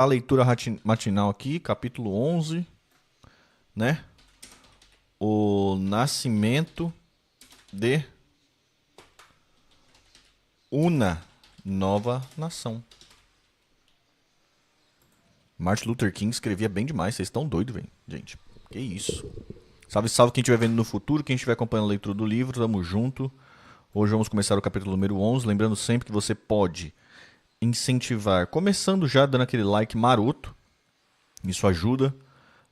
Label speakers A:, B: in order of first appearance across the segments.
A: a leitura matinal aqui, capítulo 11, né? O nascimento de uma nova nação. Martin Luther King escrevia bem demais, vocês estão doidos, velho, gente. Que isso. Salve, salve quem estiver vendo no futuro, quem estiver acompanhando a leitura do livro, tamo junto. Hoje vamos começar o capítulo número 11, lembrando sempre que você pode incentivar, começando já dando aquele like maroto, isso ajuda.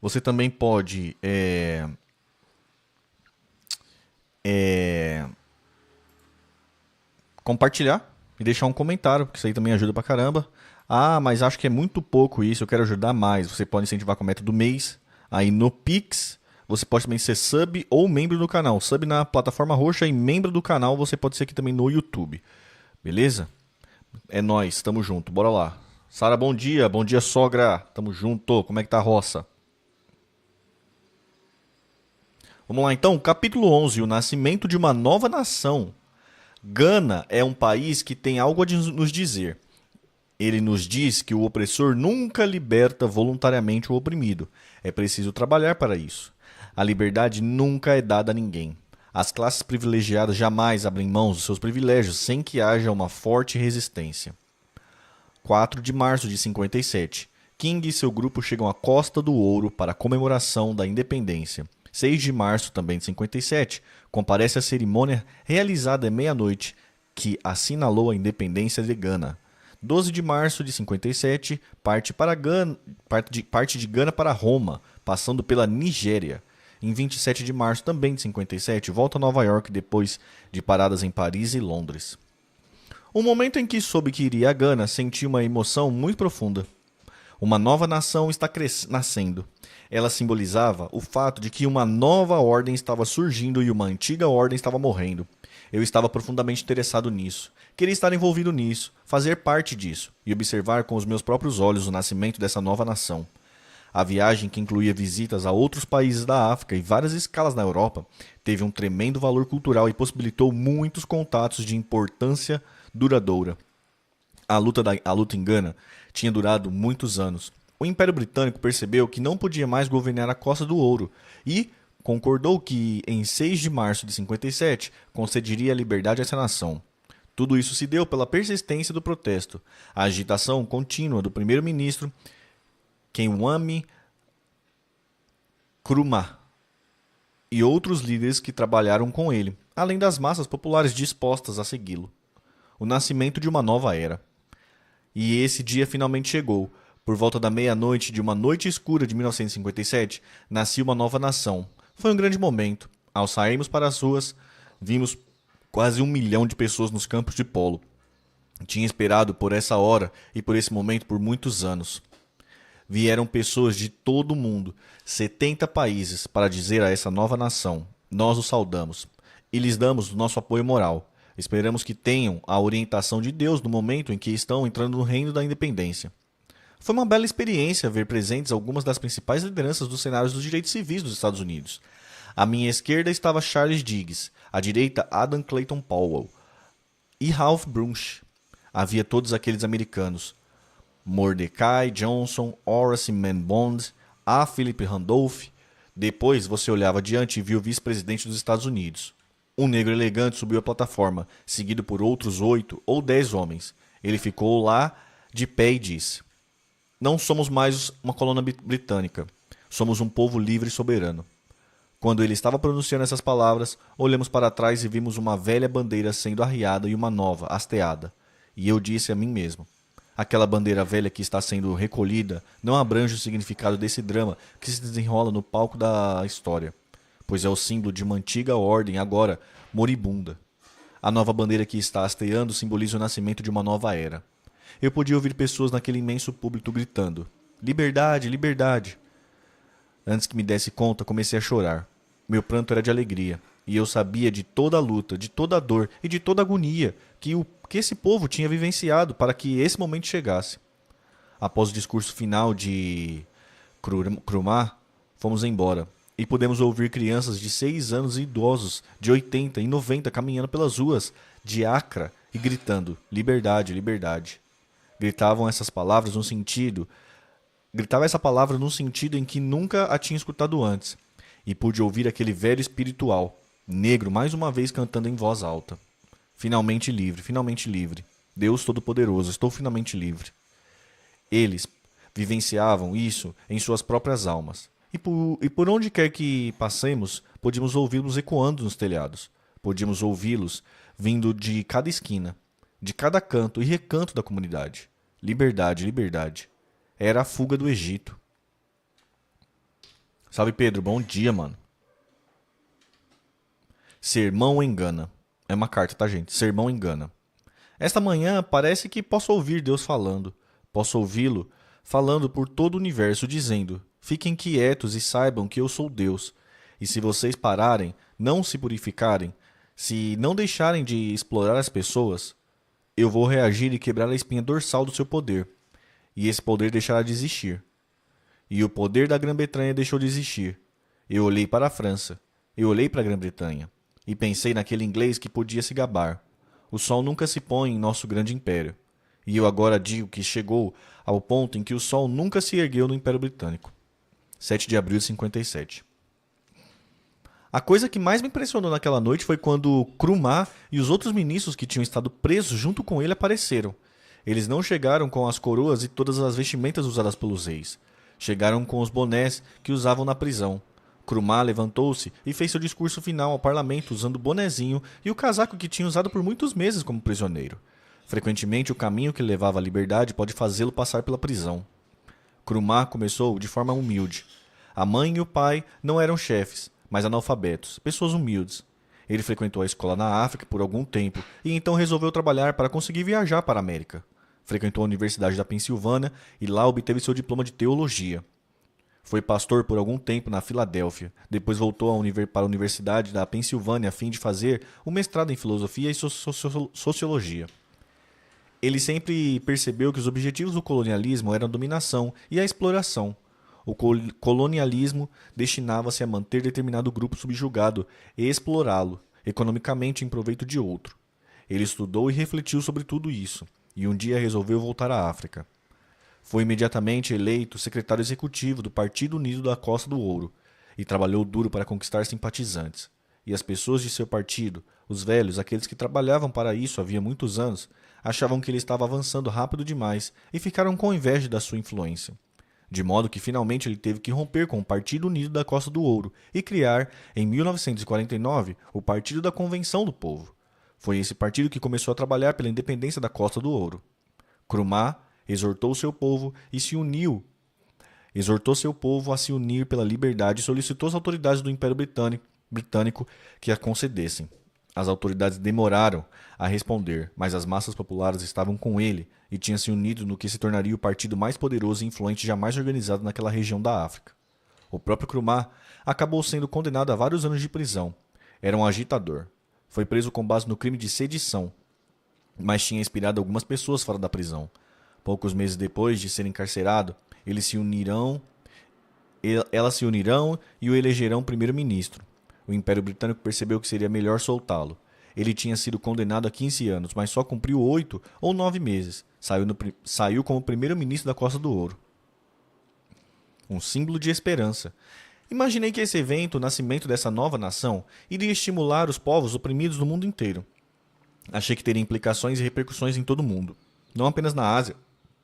A: Você também pode compartilhar e deixar um comentário, porque isso aí também ajuda pra caramba. Ah, mas acho que é muito pouco isso, eu quero ajudar mais. Você pode incentivar com a meta do mês, aí no Pix. Você pode também ser sub ou membro do canal. Sub na plataforma roxa e membro do canal você pode ser aqui também no YouTube. Beleza? É nóis, tamo junto, bora lá. Sara, bom dia sogra, tamo junto, como é que tá a roça? Vamos lá então, capítulo 11, o nascimento de uma nova nação. Gana é um país que tem algo a nos dizer. Ele nos diz que o opressor nunca liberta voluntariamente o oprimido. É preciso trabalhar para isso. A liberdade nunca é dada a ninguém. As classes privilegiadas jamais abrem mãos dos seus privilégios sem que haja uma forte resistência. 4 de março de 57. King e seu grupo chegam à Costa do Ouro para a comemoração da independência. 6 de março, também de 57, comparece a cerimônia realizada à meia-noite que assinalou a independência de Gana. 12 de março de 57, parte de Gana para Roma, passando pela Nigéria. Em 27 de março, também de 57, volta a Nova York depois de paradas em Paris e Londres. O momento em que soube que iria a Gana, senti uma emoção muito profunda. Uma nova nação está nascendo. Ela simbolizava o fato de que uma nova ordem estava surgindo e uma antiga ordem estava morrendo. Eu estava profundamente interessado nisso. Queria estar envolvido nisso, fazer parte disso e observar com os meus próprios olhos o nascimento dessa nova nação. A viagem, que incluía visitas a outros países da África e várias escalas na Europa, teve um tremendo valor cultural e possibilitou muitos contatos de importância duradoura. A luta em Gana tinha durado muitos anos. O Império Britânico percebeu que não podia mais governar a Costa do Ouro e concordou que, em 6 de março de 57, concederia a liberdade a essa nação. Tudo isso se deu pela persistência do protesto, a agitação contínua do primeiro-ministro Kwame Nkrumah e outros líderes que trabalharam com ele, além das massas populares dispostas a segui-lo. O nascimento de uma nova era. E esse dia finalmente chegou. Por volta da meia-noite de uma noite escura de 1957, nascia uma nova nação. Foi um grande momento. Ao sairmos para as ruas, vimos quase 1 milhão de pessoas nos campos de polo. Tinha esperado por essa hora e por esse momento por muitos anos. Vieram pessoas de todo o mundo, 70 países, para dizer a essa nova nação: nós os saudamos e lhes damos nosso apoio moral. Esperamos que tenham a orientação de Deus no momento em que estão entrando no reino da independência. Foi uma bela experiência ver presentes algumas das principais lideranças dos cenários dos direitos civis dos Estados Unidos. À minha esquerda estava Charles Diggs, à direita Adam Clayton Powell e Ralph Bunche. Havia todos aqueles americanos: Mordecai Johnson, Horace Mann Bond, A. Philip Randolph. Depois você olhava adiante e viu o vice-presidente dos Estados Unidos. Um negro elegante subiu a plataforma, seguido por outros 8 ou 10 homens. Ele ficou lá de pé e disse: não somos mais uma colônia britânica. Somos um povo livre e soberano. Quando ele estava pronunciando essas palavras, olhamos para trás e vimos uma velha bandeira sendo arriada e uma nova, hasteada. E eu disse a mim mesmo: aquela bandeira velha que está sendo recolhida não abrange o significado desse drama que se desenrola no palco da história, pois é o símbolo de uma antiga ordem agora moribunda. A nova bandeira que está hasteando simboliza o nascimento de uma nova era. Eu podia ouvir pessoas naquele imenso púlpito gritando: liberdade, liberdade. Antes que me desse conta, comecei a chorar. Meu pranto era de alegria, e eu sabia de toda a luta, de toda a dor e de toda a agonia que esse povo tinha vivenciado para que esse momento chegasse. Após o discurso final de Nkrumah, fomos embora, e pudemos ouvir crianças de 6 anos e idosos de 80 e 90 caminhando pelas ruas de Accra e gritando: liberdade, liberdade. Gritavam essas palavras no sentido Gritava essa palavra num sentido em que nunca a tinha escutado antes, e pude ouvir aquele velho espiritual, negro, mais uma vez cantando em voz alta. Finalmente livre, finalmente livre. Deus Todo-Poderoso, estou finalmente livre. Eles vivenciavam isso em suas próprias almas. E por onde quer que passemos, podíamos ouvi-los ecoando nos telhados. Podíamos ouvi-los vindo de cada esquina, de cada canto e recanto da comunidade. Liberdade, liberdade. Era a fuga do Egito. Salve Pedro, bom dia, mano. Sermão engana. É uma carta, tá, gente? Sermão engana. Esta manhã parece que posso ouvir Deus falando. Posso ouvi-lo falando por todo o universo, dizendo: fiquem quietos e saibam que eu sou Deus. E se vocês pararem, não se purificarem, se não deixarem de explorar as pessoas, eu vou reagir e quebrar a espinha dorsal do seu poder. E esse poder deixará de existir. E o poder da Grã-Bretanha deixou de existir. Eu olhei para a França. Eu olhei para a Grã-Bretanha. E pensei naquele inglês que podia se gabar. O sol nunca se põe em nosso grande império. E eu agora digo que chegou ao ponto em que o sol nunca se ergueu no Império Britânico. 7 de abril de 57. A coisa que mais me impressionou naquela noite foi quando Krumah e os outros ministros que tinham estado presos junto com ele apareceram. Eles não chegaram com as coroas e todas as vestimentas usadas pelos reis. Chegaram com os bonés que usavam na prisão. Krumah levantou-se e fez seu discurso final ao parlamento usando o bonezinho e o casaco que tinha usado por muitos meses como prisioneiro. Frequentemente, o caminho que levava à liberdade pode fazê-lo passar pela prisão. Krumah começou de forma humilde. A mãe e o pai não eram chefes, mas analfabetos, pessoas humildes. Ele frequentou a escola na África por algum tempo e então resolveu trabalhar para conseguir viajar para a América. Frequentou a Universidade da Pensilvânia e lá obteve seu diploma de teologia. Foi pastor por algum tempo na Filadélfia. Depois voltou para a Universidade da Pensilvânia a fim de fazer um mestrado em filosofia e sociologia. Ele sempre percebeu que os objetivos do colonialismo eram a dominação e a exploração. O colonialismo destinava-se a manter determinado grupo subjugado e explorá-lo, economicamente em proveito de outro. Ele estudou e refletiu sobre tudo isso, e um dia resolveu voltar à África. Foi imediatamente eleito secretário executivo do Partido Unido da Costa do Ouro e trabalhou duro para conquistar simpatizantes. E as pessoas de seu partido, os velhos, aqueles que trabalhavam para isso havia muitos anos, achavam que ele estava avançando rápido demais e ficaram com inveja da sua influência. De modo que finalmente ele teve que romper com o Partido Unido da Costa do Ouro e criar, em 1949, o Partido da Convenção do Povo. Foi esse partido que começou a trabalhar pela independência da Costa do Ouro. Krumah exortou seu povo a se unir pela liberdade e solicitou às autoridades do Império Britânico que a concedessem. As autoridades demoraram a responder, mas as massas populares estavam com ele e tinham se unido no que se tornaria o partido mais poderoso e influente jamais organizado naquela região da África. O próprio Krumah acabou sendo condenado a vários anos de prisão. Era um agitador. Foi preso com base no crime de sedição, mas tinha inspirado algumas pessoas fora da prisão. Poucos meses depois de ser encarcerado, elas se unirão e o elegerão primeiro-ministro. O Império Britânico percebeu que seria melhor soltá-lo. Ele tinha sido condenado a 15 anos, mas só cumpriu 8 ou 9 meses. Saiu como primeiro-ministro da Costa do Ouro. Um símbolo de esperança. Imaginei que esse evento, o nascimento dessa nova nação, iria estimular os povos oprimidos do mundo inteiro. Achei que teria implicações e repercussões em todo o mundo, não apenas na Ásia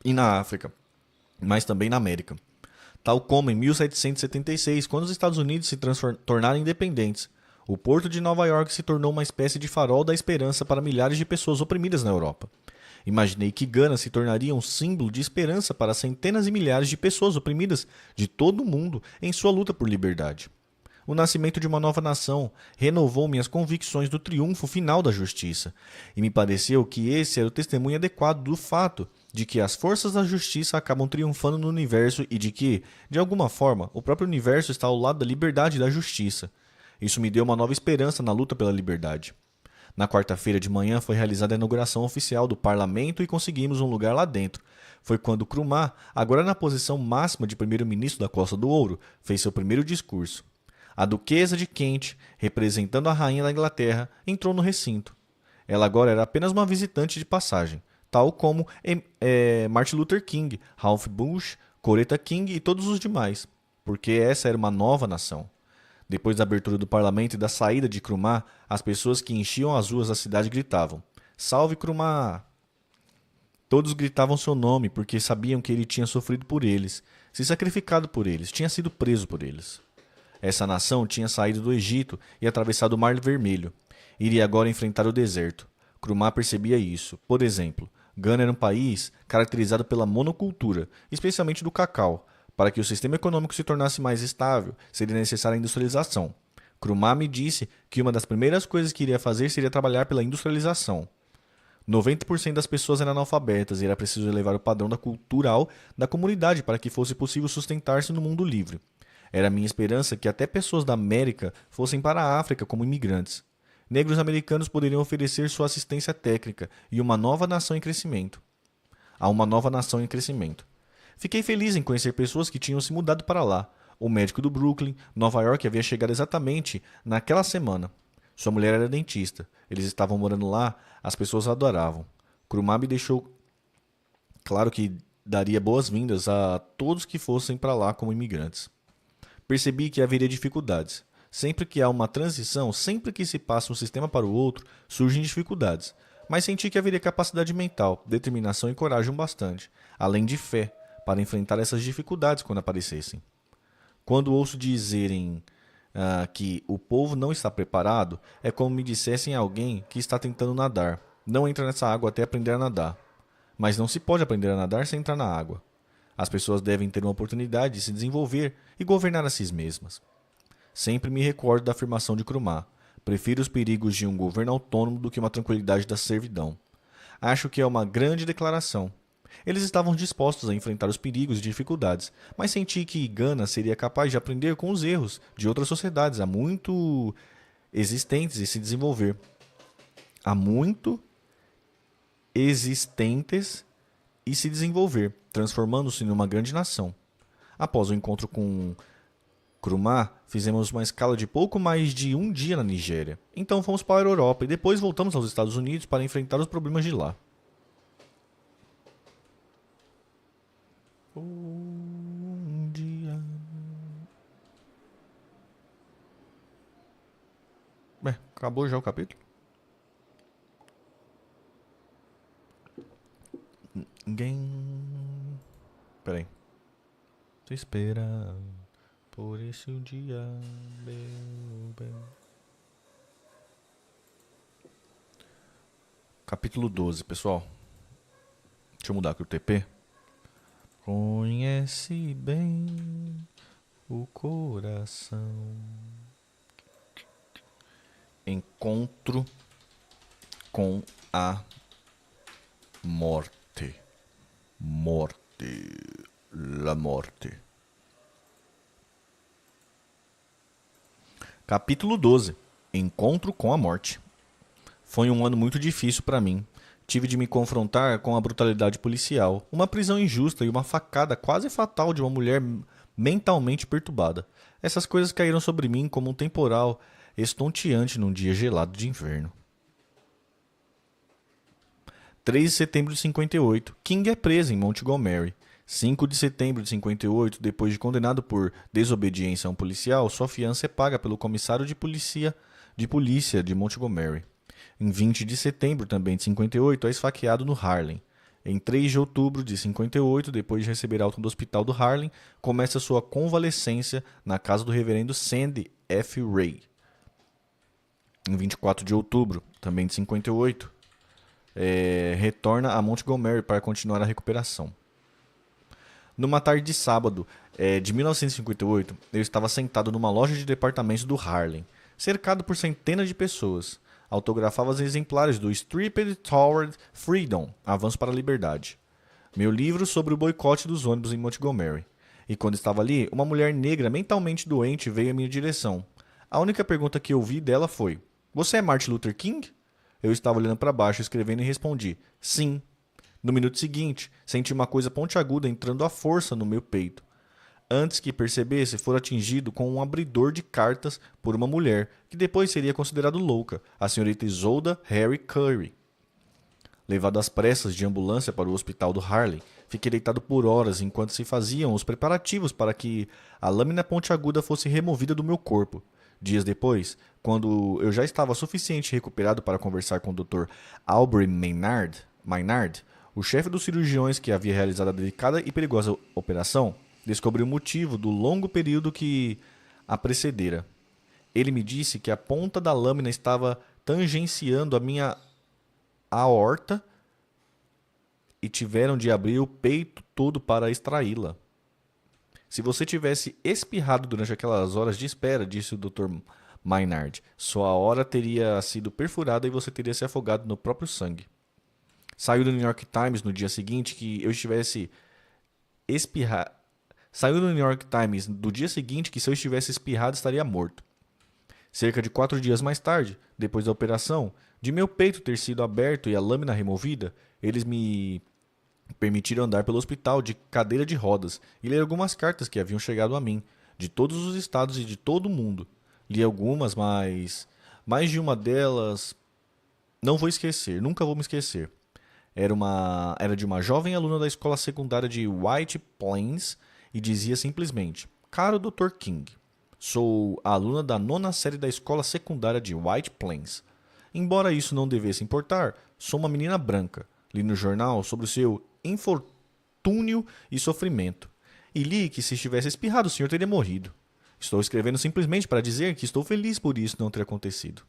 A: e na África, mas também na América. Tal como em 1776, quando os Estados Unidos se tornaram independentes, o porto de Nova York se tornou uma espécie de farol da esperança para milhares de pessoas oprimidas na Europa. Imaginei que Gana se tornaria um símbolo de esperança para centenas e milhares de pessoas oprimidas de todo o mundo em sua luta por liberdade. O nascimento de uma nova nação renovou minhas convicções do triunfo final da justiça, e me pareceu que esse era o testemunho adequado do fato de que as forças da justiça acabam triunfando no universo e de que, de alguma forma, o próprio universo está ao lado da liberdade e da justiça. Isso me deu uma nova esperança na luta pela liberdade. Na quarta-feira de manhã foi realizada a inauguração oficial do parlamento e conseguimos um lugar lá dentro. Foi quando Krumah, agora na posição máxima de primeiro-ministro da Costa do Ouro, fez seu primeiro discurso. A duquesa de Kent, representando a rainha da Inglaterra, entrou no recinto. Ela agora era apenas uma visitante de passagem, tal como Martin Luther King, Ralph Bush, Coretta King e todos os demais, porque essa era uma nova nação. Depois da abertura do parlamento e da saída de Krumah, as pessoas que enchiam as ruas da cidade gritavam: "Salve Krumah!" Todos gritavam seu nome porque sabiam que ele tinha sofrido por eles, se sacrificado por eles, tinha sido preso por eles. Essa nação tinha saído do Egito e atravessado o Mar Vermelho. Iria agora enfrentar o deserto. Krumah percebia isso. Por exemplo, Gana era um país caracterizado pela monocultura, especialmente do cacau. Para que o sistema econômico se tornasse mais estável, seria necessária a industrialização. Krumah me disse que uma das primeiras coisas que iria fazer seria trabalhar pela industrialização. 90% das pessoas eram analfabetas e era preciso elevar o padrão cultural da comunidade para que fosse possível sustentar-se no mundo livre. Era minha esperança que até pessoas da América fossem para a África como imigrantes. Negros americanos poderiam oferecer sua assistência técnica e uma nova nação em crescimento. Há uma nova nação em crescimento. Fiquei feliz em conhecer pessoas que tinham se mudado para lá. O médico do Brooklyn, Nova York, havia chegado exatamente naquela semana. Sua mulher era dentista. Eles estavam morando lá, as pessoas o adoravam. Krumah me deixou claro que daria boas-vindas a todos que fossem para lá como imigrantes. Percebi que haveria dificuldades. Sempre que há uma transição, sempre que se passa um sistema para o outro, surgem dificuldades. Mas senti que haveria capacidade mental, determinação e coragem bastante, além de fé, para enfrentar essas dificuldades quando aparecessem. Quando ouço dizerem que o povo não está preparado, é como me dissessem a alguém que está tentando nadar. Não entra nessa água até aprender a nadar. Mas não se pode aprender a nadar sem entrar na água. As pessoas devem ter uma oportunidade de se desenvolver e governar a si mesmas. Sempre me recordo da afirmação de Krumah. Prefiro os perigos de um governo autônomo do que uma tranquilidade da servidão. Acho que é uma grande declaração. Eles estavam dispostos a enfrentar os perigos e dificuldades, mas senti que Gana seria capaz de aprender com os erros de outras sociedades há muito existentes e se desenvolver. Há muito existentes e se desenvolver, transformando-se numa grande nação. Após o encontro com Krumah, fizemos uma escala de pouco mais de um dia na Nigéria. Então fomos para a Europa e depois voltamos aos Estados Unidos para enfrentar os problemas de lá. Um dia... acabou já o capítulo? Ninguém... Peraí. Tô esperando por esse dia, meu bem. Capítulo 12, pessoal. Deixa eu mudar aqui o TP. Conhece bem o coração. Encontro com a morte. Morte. La morte. Capítulo 12. Encontro com a morte. Foi um ano muito difícil para mim. Tive de me confrontar com a brutalidade policial, uma prisão injusta e uma facada quase fatal de uma mulher mentalmente perturbada. Essas coisas caíram sobre mim como um temporal estonteante num dia gelado de inverno. 3 de setembro de 58. King é preso em Montgomery. 5 de setembro de 58, depois de condenado por desobediência a um policial, sua fiança é paga pelo comissário de polícia de Montgomery. Em 20 de setembro também de 58, é esfaqueado no Harlem. Em 3 de outubro de 58, depois de receber alta do hospital do Harlem, começa sua convalescência na casa do reverendo Sandy F. Ray. Em 24 de outubro, também de 58, retorna a Montgomery para continuar a recuperação. Numa tarde de sábado de 1958, eu estava sentado numa loja de departamentos do Harlem, cercado por centenas de pessoas. Autografava os exemplares do Stripped Toward Freedom, Avanço para a Liberdade, meu livro sobre o boicote dos ônibus em Montgomery. E quando estava ali, uma mulher negra mentalmente doente veio em minha direção. A única pergunta que ouvi dela foi: "Você é Martin Luther King?" Eu estava olhando para baixo, escrevendo e respondi: "Sim." No minuto seguinte, senti uma coisa pontiaguda entrando à força no meu peito. Antes que percebesse, fora atingido com um abridor de cartas por uma mulher, que depois seria considerada louca, a senhorita Isolda Harry Curry. Levado às pressas de ambulância para o hospital do Harlem, Fiquei deitado por horas enquanto se faziam os preparativos para que a lâmina pontiaguda fosse removida do meu corpo. Dias depois, quando eu já estava suficiente recuperado para conversar com o Dr. Aubrey Maynard, o chefe dos cirurgiões que havia realizado a delicada e perigosa operação, descobri o motivo do longo período que a precedera. Ele me disse que a ponta da lâmina estava tangenciando a minha aorta e tiveram de abrir o peito todo para extraí-la. Se você tivesse espirrado durante aquelas horas de espera, disse o Dr. Maynard, sua aora teria sido perfurada e você teria se afogado no próprio sangue. Saiu do New York Times no dia seguinte que eu estivesse espirrado. Saiu do New York Times do dia seguinte que se eu estivesse espirrado estaria morto. Cerca de 4 dias mais tarde, depois da operação, de meu peito ter sido aberto e a lâmina removida, eles me permitiram andar pelo hospital de cadeira de rodas e ler algumas cartas que haviam chegado a mim, de todos os estados e de todo o mundo. Li algumas, mas mais de uma delas não vou esquecer, nunca vou me esquecer. Era de uma jovem aluna da escola secundária de White Plains e dizia simplesmente: Caro Dr. King, sou a aluna da 9ª série da escola secundária de White Plains. Embora isso não devesse importar, sou uma menina branca. Li no jornal sobre o seu infortúnio e sofrimento. E li que se estivesse espirrado o senhor teria morrido. Estou escrevendo simplesmente para dizer que estou feliz por isso não ter acontecido.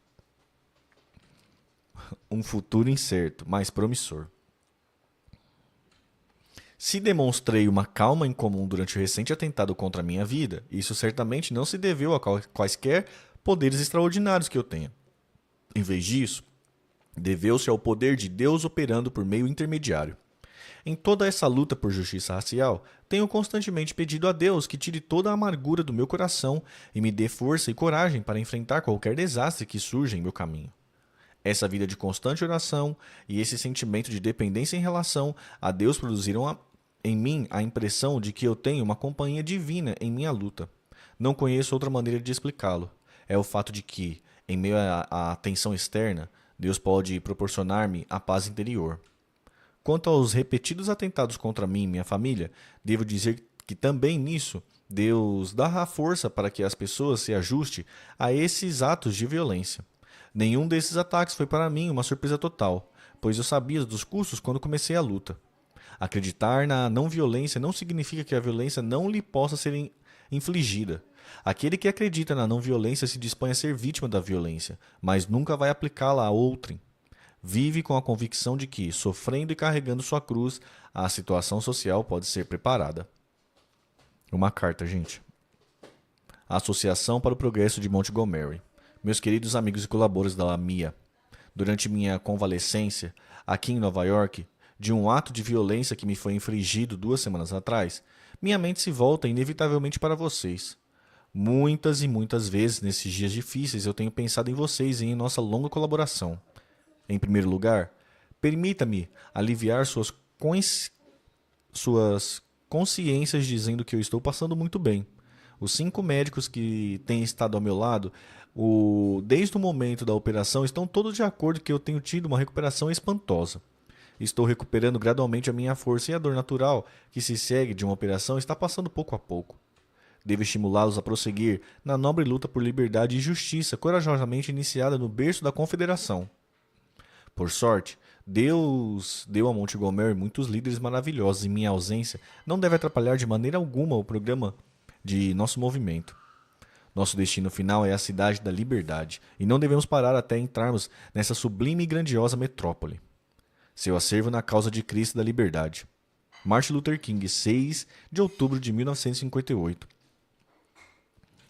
A: Um futuro incerto, mas promissor. Se demonstrei uma calma incomum durante o recente atentado contra a minha vida, isso certamente não se deveu a quaisquer poderes extraordinários que eu tenha. Em vez disso, deveu-se ao poder de Deus operando por meio intermediário. Em toda essa luta por justiça racial, tenho constantemente pedido a Deus que tire toda a amargura do meu coração e me dê força e coragem para enfrentar qualquer desastre que surja em meu caminho. Essa vida de constante oração e esse sentimento de dependência em relação a Deus produziram em mim a impressão de que eu tenho uma companhia divina em minha luta. Não conheço outra maneira de explicá-lo. É o fato de que, em meio à tensão externa, Deus pode proporcionar-me a paz interior. Quanto aos repetidos atentados contra mim e minha família, devo dizer que também nisso Deus dá a força para que as pessoas se ajustem a esses atos de violência. Nenhum desses ataques foi para mim uma surpresa total, pois eu sabia dos custos quando comecei a luta. Acreditar na não violência não significa que a violência não lhe possa ser infligida. Aquele que acredita na não violência se dispõe a ser vítima da violência, mas nunca vai aplicá-la a outrem. Vive com a convicção de que, sofrendo e carregando sua cruz, a situação social pode ser preparada. Uma carta, gente. Associação para o Progresso de Montgomery. Meus queridos amigos e colaboradores da Lamia, durante minha convalescência, aqui em Nova York, de um ato de violência que me foi infligido 2 semanas atrás, minha mente se volta inevitavelmente para vocês. Muitas e muitas vezes, nesses dias difíceis, eu tenho pensado em vocês e em nossa longa colaboração. Em primeiro lugar, permita-me aliviar suas consciências dizendo que eu estou passando muito bem. Os 5 médicos que têm estado ao meu lado, desde o momento da operação, estão todos de acordo que eu tenho tido uma recuperação espantosa. Estou recuperando gradualmente a minha força e a dor natural que se segue de uma operação está passando pouco a pouco. Devo estimulá-los a prosseguir na nobre luta por liberdade e justiça corajosamente iniciada no berço da Confederação. Por sorte, Deus deu a Montgomery muitos líderes maravilhosos e minha ausência não deve atrapalhar de maneira alguma o programa de nosso movimento. Nosso destino final é a cidade da liberdade e não devemos parar até entrarmos nessa sublime e grandiosa metrópole. Seu acervo na causa de Cristo da liberdade. Martin Luther King, 6 de outubro de 1958.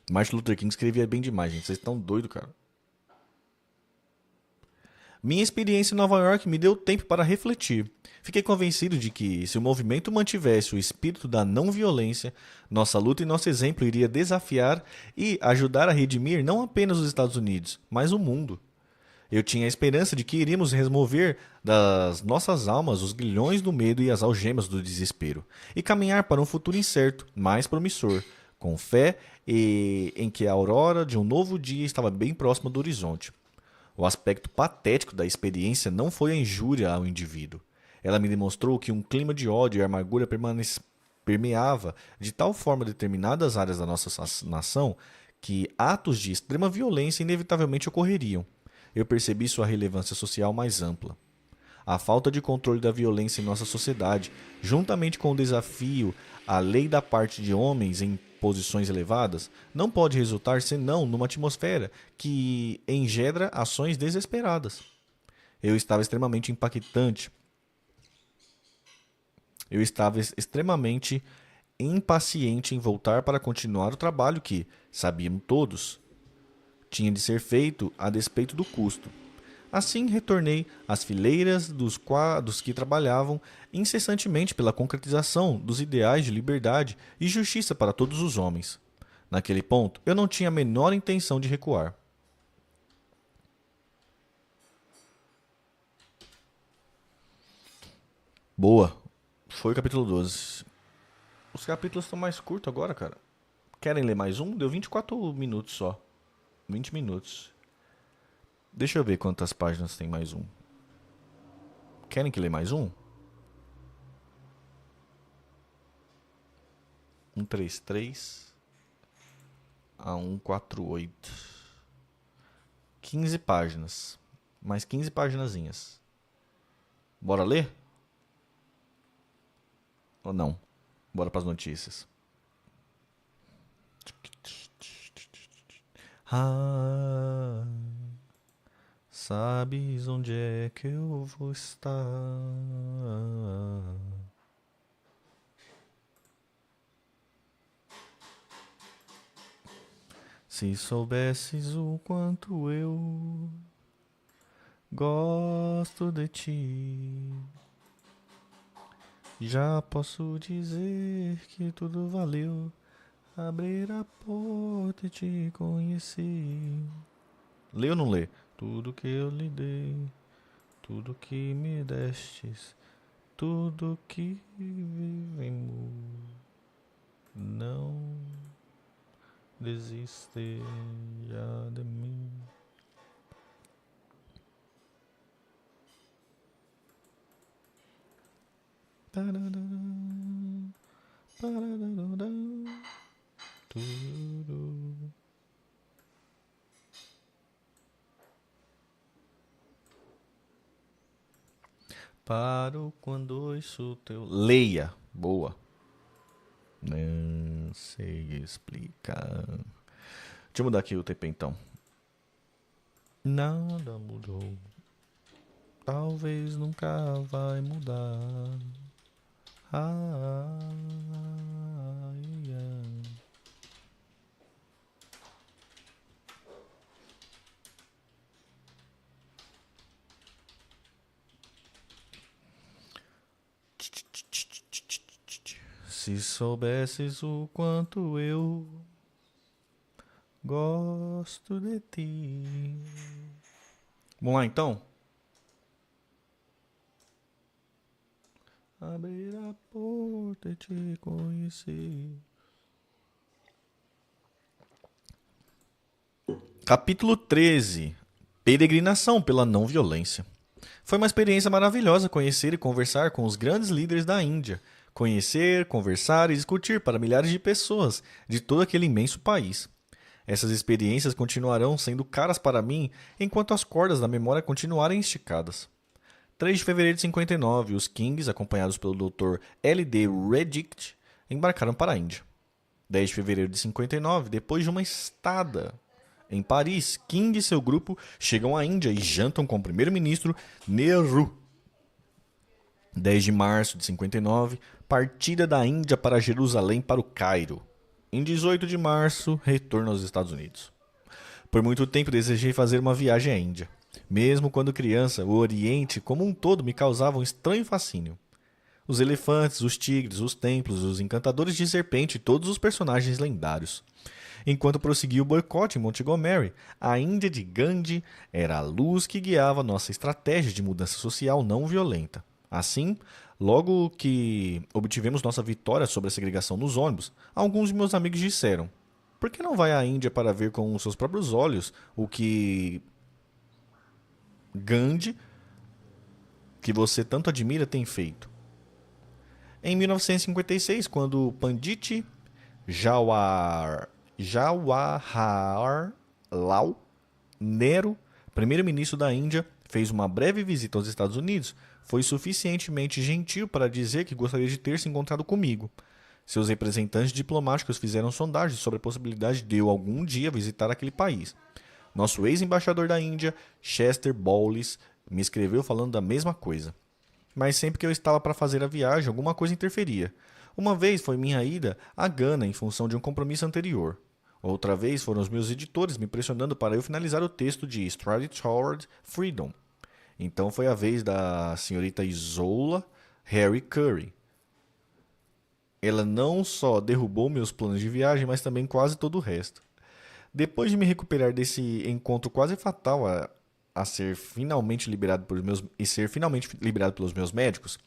A: Martin Luther King escrevia bem demais, gente. Vocês estão doidos, cara. Minha experiência em Nova York me deu tempo para refletir. Fiquei convencido de que, se o movimento mantivesse o espírito da não-violência, nossa luta e nosso exemplo iria desafiar e ajudar a redimir não apenas os Estados Unidos, mas o mundo. Eu tinha a esperança de que iríamos remover das nossas almas os grilhões do medo e as algemas do desespero, e caminhar para um futuro incerto, mais promissor, com fé em que a aurora de um novo dia estava bem próxima do horizonte. O aspecto patético da experiência não foi a injúria ao indivíduo. Ela me demonstrou que um clima de ódio e amargura permeava de tal forma determinadas áreas da nossa nação que atos de extrema violência inevitavelmente ocorreriam. Eu percebi sua relevância social mais ampla. A falta de controle da violência em nossa sociedade, juntamente com o desafio à lei da parte de homens em posições elevadas, não pode resultar senão numa atmosfera que engendra ações desesperadas. Eu estava extremamente impactante. Eu estava extremamente impaciente em voltar para continuar o trabalho que, sabíamos todos, tinha de ser feito a despeito do custo. Assim, retornei às fileiras dos que trabalhavam incessantemente pela concretização dos ideais de liberdade e justiça para todos os homens. Naquele ponto, eu não tinha a menor intenção de recuar. Boa. Foi o capítulo 12. Os capítulos estão mais curtos agora, cara. Querem ler mais um? Deu 24 minutos só. 20 minutos. Deixa eu ver quantas páginas tem mais um. Querem que lê mais um? 133 a 148. 15 páginas. Mais 15 paginazinhas. Bora ler? Ou não? Bora para as notícias. Ah, sabes onde é que eu vou estar? Se soubesses o quanto eu gosto de ti, já posso dizer que tudo valeu. Abrir a porta e te conheci. Lê ou não lê? Tudo que eu lhe dei, tudo que me destes, tudo que vivemos, não desiste já de mim. Tudo. Paro quando ouço teu. Leia. Boa. Não sei explicar. Deixa eu mudar aqui o TP então. Nada mudou. Talvez nunca vai mudar. Ai, ai. Se soubesses o quanto eu gosto de ti. Vamos lá então? Abrir a porta e te conhecer. Capítulo 13. Peregrinação pela não violência. Foi uma experiência maravilhosa conhecer e conversar com os grandes líderes da Índia. Conhecer, conversar e discutir para milhares de pessoas de todo aquele imenso país. Essas experiências continuarão sendo caras para mim enquanto as cordas da memória continuarem esticadas. 3 de fevereiro de 59, os Kings, acompanhados pelo Dr. L.D. Reddick, embarcaram para a Índia. 10 de fevereiro de 59, depois de uma estada em Paris, King e seu grupo chegam à Índia e jantam com o primeiro-ministro Nehru. 10 de março de 59, partida da Índia para Jerusalém para o Cairo. Em 18 de março, retorno aos Estados Unidos. Por muito tempo desejei fazer uma viagem à Índia. Mesmo quando criança, o Oriente como um todo me causava um estranho fascínio. Os elefantes, os tigres, os templos, os encantadores de serpente e todos os personagens lendários. Enquanto prosseguia o boicote em Montgomery, a Índia de Gandhi era a luz que guiava nossa estratégia de mudança social não violenta. Assim, logo que obtivemos nossa vitória sobre a segregação nos ônibus, alguns de meus amigos disseram: por que não vai à Índia para ver com os seus próprios olhos o que Gandhi que você tanto admira tem feito? Em 1956, quando Pandit Jawaharlal Nehru, primeiro-ministro da Índia, fez uma breve visita aos Estados Unidos, foi suficientemente gentil para dizer que gostaria de ter se encontrado comigo. Seus representantes diplomáticos fizeram sondagens sobre a possibilidade de eu algum dia visitar aquele país. Nosso ex-embaixador da Índia, Chester Bowles, me escreveu falando da mesma coisa. Mas sempre que eu estava para fazer a viagem, alguma coisa interferia. Uma vez foi minha ida a Gana em função de um compromisso anterior. Outra vez foram os meus editores me pressionando para eu finalizar o texto de Stride Toward Freedom. Então foi a vez da senhorita Isola Harry Curry. Ela não só derrubou meus planos de viagem, mas também quase todo o resto. Depois de me recuperar desse encontro quase fatal a ser finalmente liberado pelos meus médicos,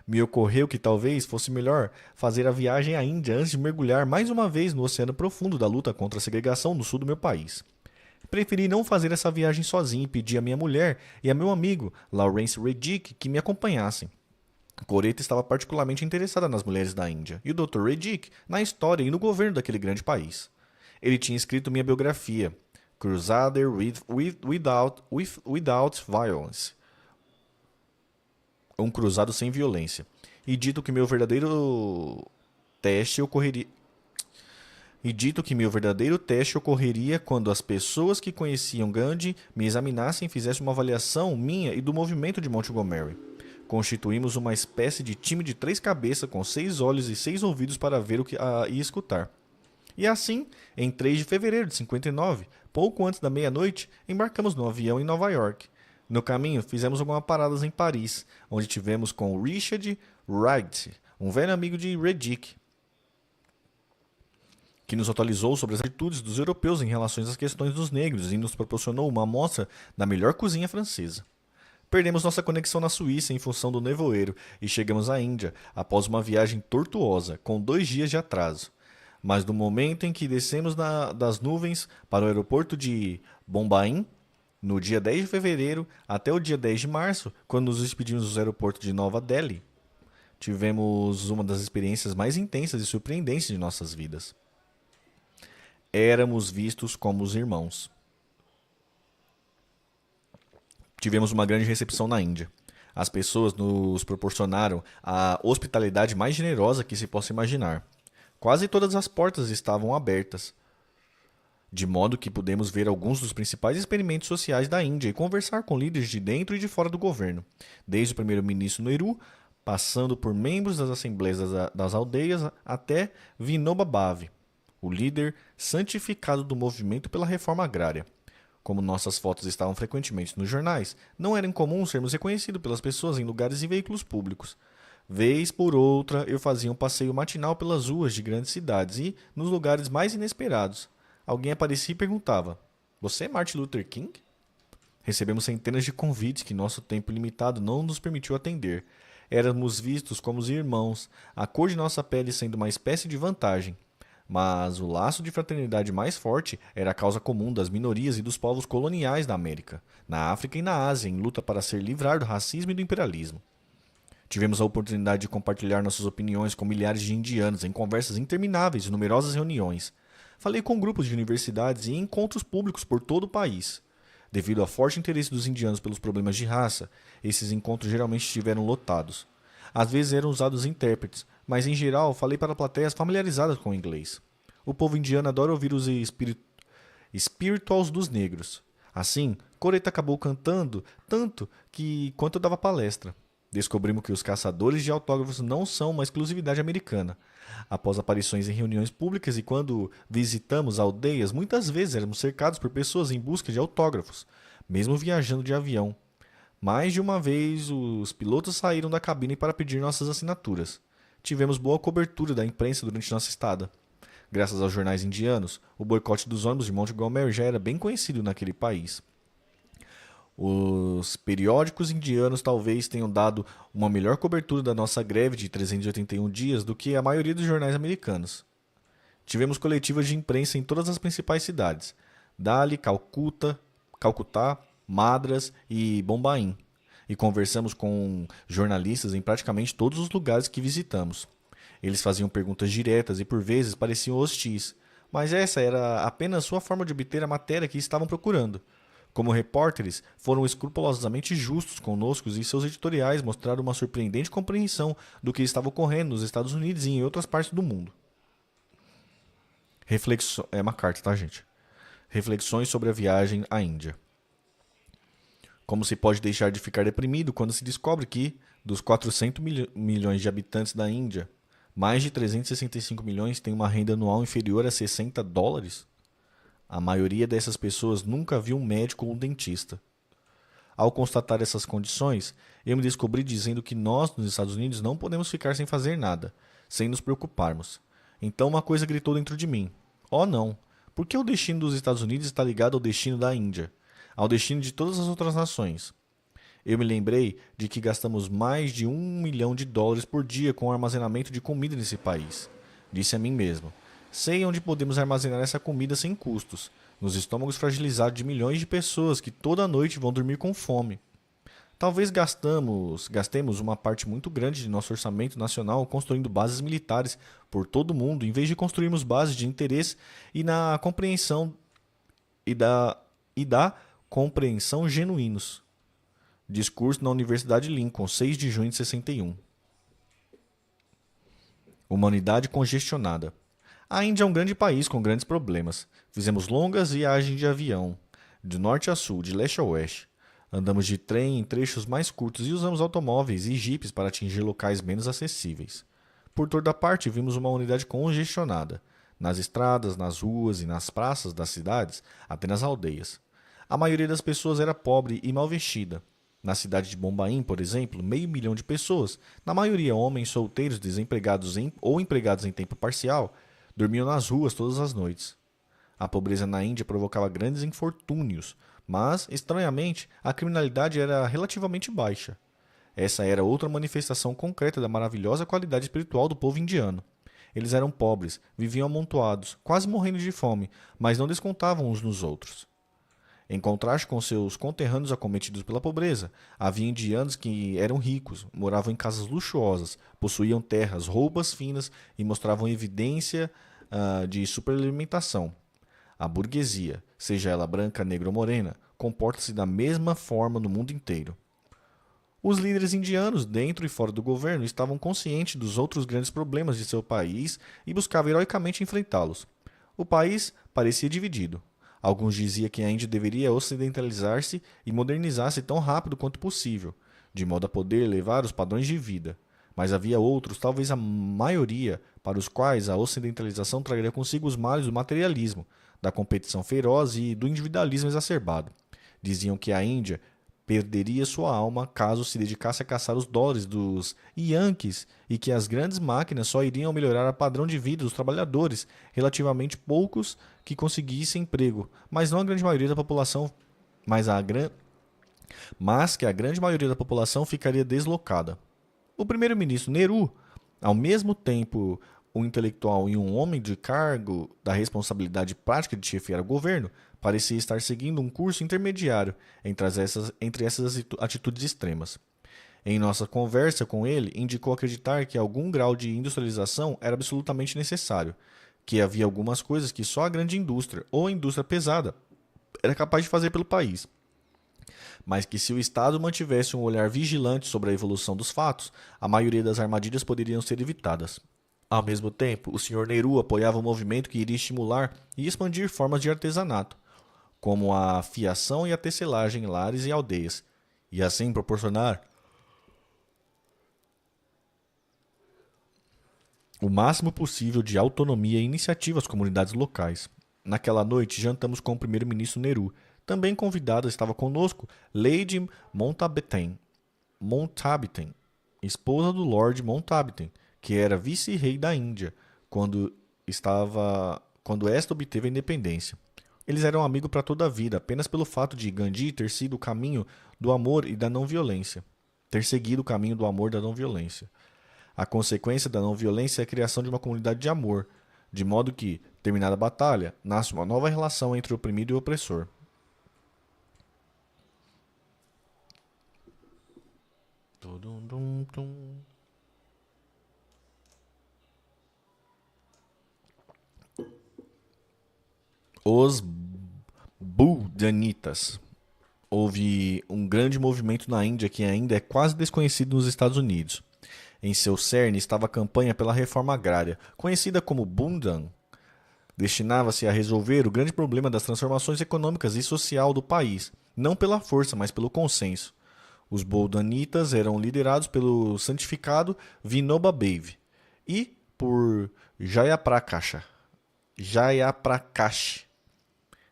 A: me ocorreu que talvez fosse melhor fazer a viagem à Índia antes de mergulhar mais uma vez no oceano profundo da luta contra a segregação no sul do meu país. Preferi não fazer essa viagem sozinho e pedi a minha mulher e a meu amigo, Lawrence Reddick, que me acompanhassem. Coretta estava particularmente interessada nas mulheres da Índia e o Dr. Reddick na história e no governo daquele grande país. Ele tinha escrito minha biografia, Crusader Without Violence, um cruzado sem violência, e dito que meu verdadeiro teste ocorreria quando as pessoas que conheciam Gandhi me examinassem e fizessem uma avaliação minha e do movimento de Montgomery. Constituímos uma espécie de time de 3 cabeças com 6 olhos e 6 ouvidos para ver e escutar. E assim, em 3 de fevereiro de 59, pouco antes da meia-noite, embarcamos no avião em Nova York. No caminho, fizemos algumas paradas em Paris, onde tivemos com Richard Wright, um velho amigo de Reddick, que nos atualizou sobre as atitudes dos europeus em relação às questões dos negros e nos proporcionou uma amostra da melhor cozinha francesa. Perdemos nossa conexão na Suíça em função do nevoeiro e chegamos à Índia após uma viagem tortuosa, com 2 dias de atraso. Mas no momento em que descemos das nuvens para o aeroporto de Bombaim, no dia 10 de fevereiro até o dia 10 de março, quando nos despedimos do aeroporto de Nova Delhi, tivemos uma das experiências mais intensas e surpreendentes de nossas vidas. Éramos vistos como os irmãos. Tivemos uma grande recepção na Índia. As pessoas nos proporcionaram a hospitalidade mais generosa que se possa imaginar. Quase todas as portas estavam abertas, de modo que pudemos ver alguns dos principais experimentos sociais da Índia e conversar com líderes de dentro e de fora do governo, desde o primeiro-ministro Nehru, passando por membros das assembleias das aldeias até Vinoba Bhave, o líder santificado do movimento pela reforma agrária. Como nossas fotos estavam frequentemente nos jornais, não era incomum sermos reconhecidos pelas pessoas em lugares e veículos públicos. Vez por outra, eu fazia um passeio matinal pelas ruas de grandes cidades e, nos lugares mais inesperados, alguém aparecia e perguntava: "Você é Martin Luther King?" Recebemos centenas de convites que nosso tempo limitado não nos permitiu atender. Éramos vistos como os irmãos, a cor de nossa pele sendo uma espécie de vantagem. Mas o laço de fraternidade mais forte era a causa comum das minorias e dos povos coloniais da América, na África e na Ásia, em luta para se livrar do racismo e do imperialismo. Tivemos a oportunidade de compartilhar nossas opiniões com milhares de indianos em conversas intermináveis e numerosas reuniões. Falei com grupos de universidades e encontros públicos por todo o país. Devido ao forte interesse dos indianos pelos problemas de raça, esses encontros geralmente estiveram lotados. Às vezes eram usados intérpretes, mas em geral falei para plateias familiarizadas com o inglês. O povo indiano adora ouvir os spirituals dos negros. Assim, Coretta acabou cantando tanto quanto eu dava palestra. Descobrimos que os caçadores de autógrafos não são uma exclusividade americana. Após aparições em reuniões públicas e quando visitamos aldeias, muitas vezes éramos cercados por pessoas em busca de autógrafos, mesmo viajando de avião. Mais de uma vez, os pilotos saíram da cabine para pedir nossas assinaturas. Tivemos boa cobertura da imprensa durante nossa estada. Graças aos jornais indianos, o boicote dos ônibus de Montgomery já era bem conhecido naquele país. Os periódicos indianos talvez tenham dado uma melhor cobertura da nossa greve de 381 dias do que a maioria dos jornais americanos. Tivemos coletivas de imprensa em todas as principais cidades: Delhi, Calcutá, Madras e Bombaim. e conversamos com jornalistas em praticamente todos os lugares que visitamos. Eles faziam perguntas diretas e por vezes pareciam hostis, mas essa era apenas sua forma de obter a matéria que estavam procurando. Como repórteres, foram escrupulosamente justos conosco e seus editoriais mostraram uma surpreendente compreensão do que estava ocorrendo nos Estados Unidos e em outras partes do mundo. É uma carta, tá, gente? Reflexões sobre a viagem à Índia. Como se pode deixar de ficar deprimido quando se descobre que, dos 400 milhões de habitantes da Índia, mais de 365 milhões têm uma renda anual inferior a $60? A maioria dessas pessoas nunca viu um médico ou um dentista. Ao constatar essas condições, eu me descobri dizendo que nós, nos Estados Unidos, não podemos ficar sem fazer nada, sem nos preocuparmos. Então uma coisa gritou dentro de mim. Oh não, por que o destino dos Estados Unidos está ligado ao destino da Índia? Ao destino de todas as outras nações? Eu me lembrei de que gastamos mais de $1 milhão por dia com o armazenamento de comida nesse país. Disse a mim mesmo. Sei onde podemos armazenar essa comida sem custos, nos estômagos fragilizados de milhões de pessoas que toda noite vão dormir com fome. Talvez gastemos uma parte muito grande de nosso orçamento nacional construindo bases militares por todo o mundo, em vez de construirmos bases de interesse e na compreensão e da compreensão genuínos. Discurso na Universidade Lincoln, 6 de junho de 61. Humanidade congestionada. A Índia é um grande país com grandes problemas. Fizemos longas viagens de avião, de norte a sul, de leste a oeste. Andamos de trem em trechos mais curtos e usamos automóveis e jipes para atingir locais menos acessíveis. Por toda parte vimos uma unidade congestionada. Nas estradas, nas ruas e nas praças das cidades, até nas aldeias. A maioria das pessoas era pobre e mal vestida. Na cidade de Bombaim, por exemplo, 500 mil de pessoas, na maioria homens solteiros desempregados ou empregados em tempo parcial, dormiam nas ruas todas as noites. A pobreza na Índia provocava grandes infortúnios, mas, estranhamente, a criminalidade era relativamente baixa. Essa era outra manifestação concreta da maravilhosa qualidade espiritual do povo indiano. Eles eram pobres, viviam amontoados, quase morrendo de fome, mas não descontavam uns nos outros. Em contraste com seus conterrâneos acometidos pela pobreza, havia indianos que eram ricos, moravam em casas luxuosas, possuíam terras, roupas finas e mostravam evidência de superalimentação. A burguesia, seja ela branca, negra ou morena, comporta-se da mesma forma no mundo inteiro. Os líderes indianos, dentro e fora do governo, estavam conscientes dos outros grandes problemas de seu país e buscavam heroicamente enfrentá-los. O país parecia dividido. Alguns diziam que a Índia deveria ocidentalizar-se e modernizar-se tão rápido quanto possível, de modo a poder elevar os padrões de vida. Mas havia outros, talvez a maioria, para os quais a ocidentalização traria consigo os males do materialismo, da competição feroz e do individualismo exacerbado. Diziam que a Índia perderia sua alma caso se dedicasse a caçar os dólares dos Yankees e que as grandes máquinas só iriam melhorar o padrão de vida dos trabalhadores, relativamente poucos que conseguissem emprego, mas não a grande maioria da população, mas que a grande maioria da população ficaria deslocada. O primeiro-ministro Nehru, ao mesmo tempo um intelectual e um homem de cargo da responsabilidade prática de chefiar o governo, parecia estar seguindo um curso intermediário entre essas atitudes extremas. Em nossa conversa com ele, indicou acreditar que algum grau de industrialização era absolutamente necessário, que havia algumas coisas que só a grande indústria, ou a indústria pesada, era capaz de fazer pelo país, mas que se o Estado mantivesse um olhar vigilante sobre a evolução dos fatos, a maioria das armadilhas poderiam ser evitadas. Ao mesmo tempo, o Sr. Nehru apoiava um movimento que iria estimular e expandir formas de artesanato, como a fiação e a tecelagem em lares e aldeias, e assim proporcionar o máximo possível de autonomia e iniciativa às comunidades locais. Naquela noite, jantamos com o primeiro-ministro Nehru. Também convidada estava conosco Lady Mountbatten, esposa do Lord Mountbatten, que era vice-rei da Índia, quando esta obteve a independência. Eles eram amigos para toda a vida, apenas pelo fato de Gandhi ter sido o caminho do amor e da não-violência. Ter seguido o caminho do amor e da não-violência. A consequência da não-violência é a criação de uma comunidade de amor, de modo que, terminada a batalha, nasce uma nova relação entre o oprimido e o opressor. Os Buldanitas. Houve um grande movimento na Índia que ainda é quase desconhecido nos Estados Unidos. Em seu cerne estava a campanha pela reforma agrária, conhecida como Bundan. Destinava-se a resolver o grande problema das transformações econômicas e social do país, não pela força, mas pelo consenso. Os Buldanitas eram liderados pelo santificado Vinoba Bhave e por Jayaprakash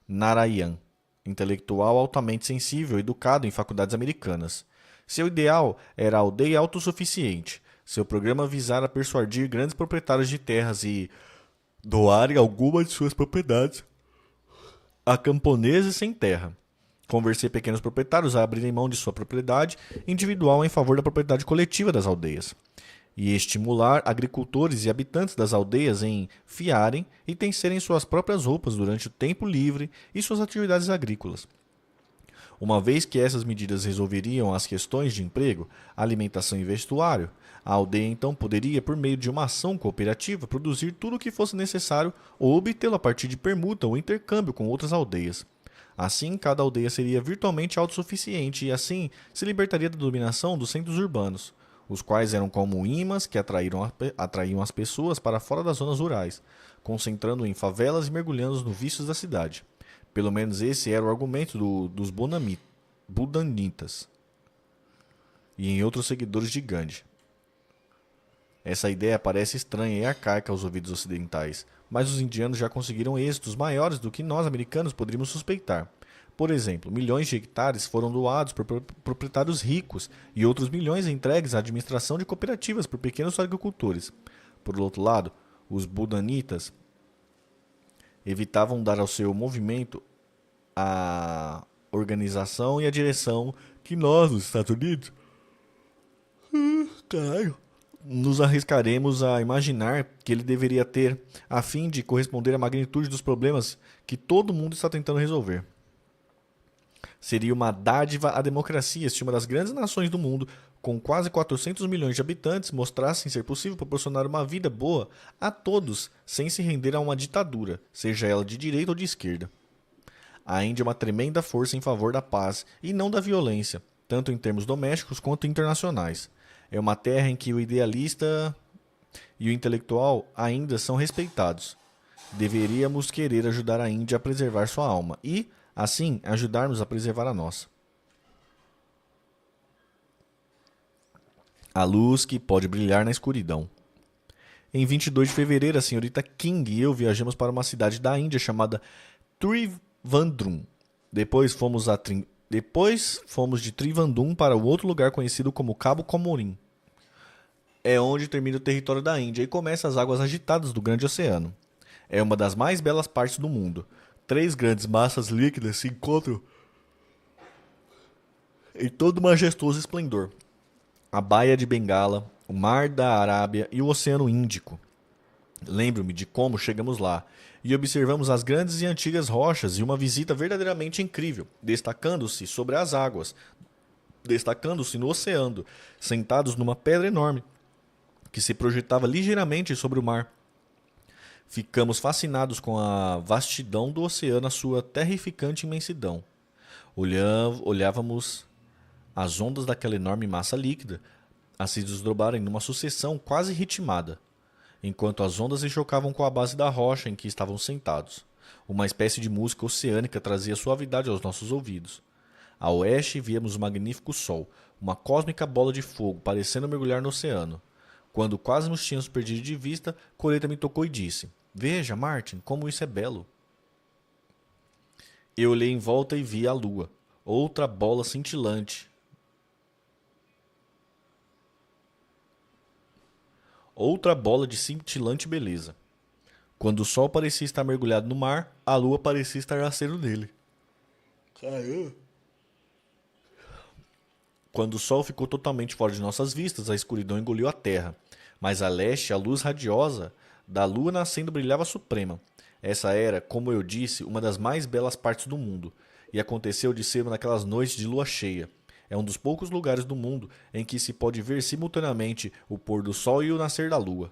A: Narayan, intelectual altamente sensível, educado em faculdades americanas. Seu ideal era a aldeia autossuficiente. Seu programa visara persuadir grandes proprietários de terras e doarem alguma de suas propriedades a camponeses sem terra. Convencer pequenos proprietários a abrirem mão de sua propriedade individual em favor da propriedade coletiva das aldeias. E estimular agricultores e habitantes das aldeias em fiarem e tecerem suas próprias roupas durante o tempo livre e suas atividades agrícolas. Uma vez que essas medidas resolveriam as questões de emprego, alimentação e vestuário, a aldeia então poderia, por meio de uma ação cooperativa, produzir tudo o que fosse necessário ou obtê-lo a partir de permuta ou intercâmbio com outras aldeias. Assim, cada aldeia seria virtualmente autossuficiente e assim se libertaria da dominação dos centros urbanos, os quais eram como imãs que atraíam as pessoas para fora das zonas rurais, concentrando em favelas e mergulhando nos vícios da cidade. Pelo menos esse era o argumento dos Budanitas e em outros seguidores de Gandhi. Essa ideia parece estranha e arcaica aos ouvidos ocidentais, mas os indianos já conseguiram êxitos maiores do que nós americanos poderíamos suspeitar. Por exemplo, milhões de hectares foram doados por proprietários ricos e outros milhões entregues à administração de cooperativas por pequenos agricultores. Por outro lado, os Budanitas evitavam dar ao seu movimento a organização e a direção que nós, nos Estados Unidos, nos arriscaremos a imaginar que ele deveria ter, a fim de corresponder à magnitude dos problemas que todo mundo está tentando resolver. Seria uma dádiva à democracia se uma das grandes nações do mundo, com quase 400 milhões de habitantes, mostrassem ser possível proporcionar uma vida boa a todos sem se render a uma ditadura, seja ela de direita ou de esquerda. A Índia é uma tremenda força em favor da paz e não da violência, tanto em termos domésticos quanto internacionais. É uma terra em que o idealista e o intelectual ainda são respeitados. Deveríamos querer ajudar a Índia a preservar sua alma e, assim, ajudar-nos a preservar a nossa. A luz que pode brilhar na escuridão. Em 22 de fevereiro, a senhorita King e eu viajamos para uma cidade da Índia chamada Trivandrum. Depois fomos de Trivandrum para o outro lugar conhecido como Cabo Comorim. É onde termina o território da Índia e começa as águas agitadas do Grande Oceano. É uma das mais belas partes do mundo. 3 grandes massas líquidas se encontram em todo majestoso esplendor. A Baía de Bengala, o Mar da Arábia e o Oceano Índico. Lembro-me de como chegamos lá e observamos as grandes e antigas rochas e uma visita verdadeiramente incrível, destacando-se sobre as águas, destacando-se no oceano, sentados numa pedra enorme que se projetava ligeiramente sobre o mar. Ficamos fascinados com a vastidão do oceano, a sua terrificante imensidão. Olhávamos as ondas daquela enorme massa líquida a se desdobrarem numa sucessão quase ritmada, enquanto as ondas se chocavam com a base da rocha em que estavam sentados. Uma espécie de música oceânica trazia suavidade aos nossos ouvidos. A oeste víamos o magnífico sol, uma cósmica bola de fogo, parecendo mergulhar no oceano. Quando quase nos tínhamos perdido de vista, Coleta me tocou e disse: "Veja, Martin, como isso é belo." Eu olhei em volta e vi a lua, outra bola cintilante. Outra bola de cintilante beleza. Quando o sol parecia estar mergulhado no mar, a lua parecia estar nascendo nele. Caramba! Quando o sol ficou totalmente fora de nossas vistas, a escuridão engoliu a terra. Mas a leste, a luz radiosa da lua nascendo brilhava suprema. Essa era, como eu disse, uma das mais belas partes do mundo. E aconteceu de ser uma daquelas noites de lua cheia. É um dos poucos lugares do mundo em que se pode ver simultaneamente o pôr do sol e o nascer da lua.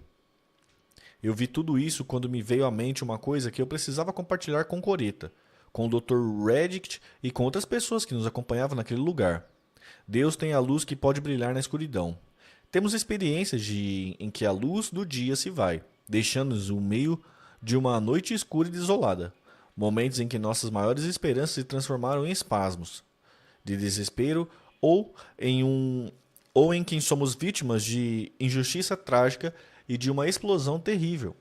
A: Eu vi tudo isso quando me veio à mente uma coisa que eu precisava compartilhar com Coreta, com o Dr. Reddick e com outras pessoas que nos acompanhavam naquele lugar. Deus tem a luz que pode brilhar na escuridão. Temos experiências em que a luz do dia se vai, deixando-nos no meio de uma noite escura e desolada. Momentos em que nossas maiores esperanças se transformaram em espasmos de desespero ou em quem somos vítimas de injustiça trágica e de uma explosão terrível.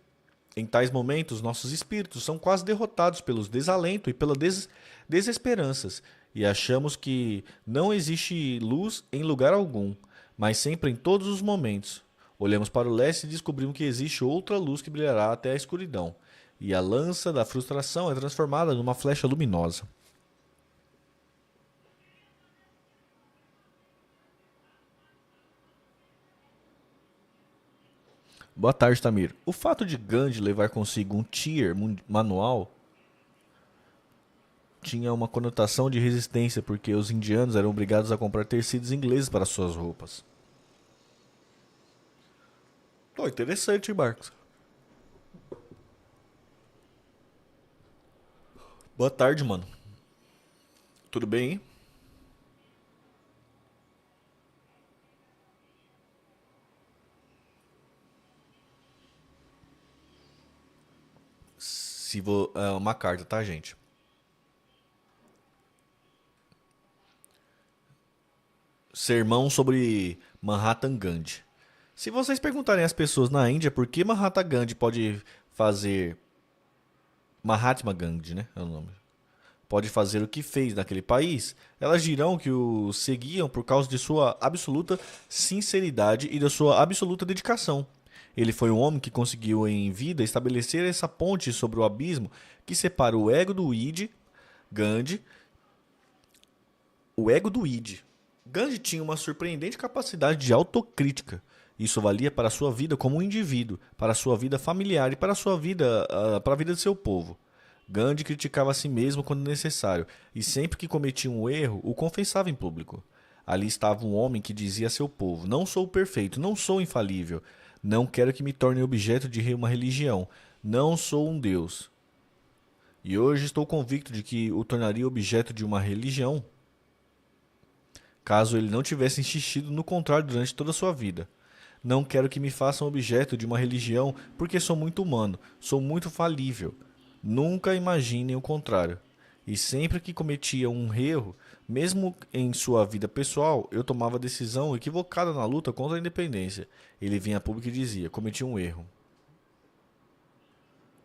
A: Em tais momentos, nossos espíritos são quase derrotados pelos desalento e pelas desesperanças, e achamos que não existe luz em lugar algum, mas sempre em todos os momentos. Olhamos para o leste e descobrimos que existe outra luz que brilhará até a escuridão, e a lança da frustração é transformada numa flecha luminosa. Boa tarde, Tamir. O fato de Gandhi levar consigo um tier manual tinha uma conotação de resistência, porque os indianos eram obrigados a comprar tecidos ingleses para suas roupas. Oh, interessante, Marcos. Boa tarde, mano. Tudo bem, hein? É uma carta, tá, gente? Sermão sobre Mahatma Gandhi. Se vocês perguntarem às pessoas na Índia por que Mahatma Gandhi pode fazer. Mahatma Gandhi, né? É o nome. Pode fazer o que fez naquele país, elas dirão que o seguiam por causa de sua absoluta sinceridade e da sua absoluta dedicação. Ele foi um homem que conseguiu em vida estabelecer essa ponte sobre o abismo que separa o ego do id, Gandhi, o ego do id. Gandhi tinha uma surpreendente capacidade de autocrítica. Isso valia para a sua vida como um indivíduo, para a sua vida familiar e para a sua vida, para a vida de seu povo. Gandhi criticava a si mesmo quando necessário, e sempre que cometia um erro, o confessava em público. Ali estava um homem que dizia a seu povo: Não sou perfeito, não sou infalível, não quero que me torne objeto de uma religião, não sou um Deus. E hoje estou convicto de que o tornaria objeto de uma religião, caso ele não tivesse insistido no contrário durante toda a sua vida. Não quero que me façam objeto de uma religião porque sou muito humano, sou muito falível. Nunca imaginem o contrário. E sempre que cometia um erro, mesmo em sua vida pessoal, eu tomava a decisão equivocada na luta contra a independência. Ele vinha a público e dizia: cometi um erro.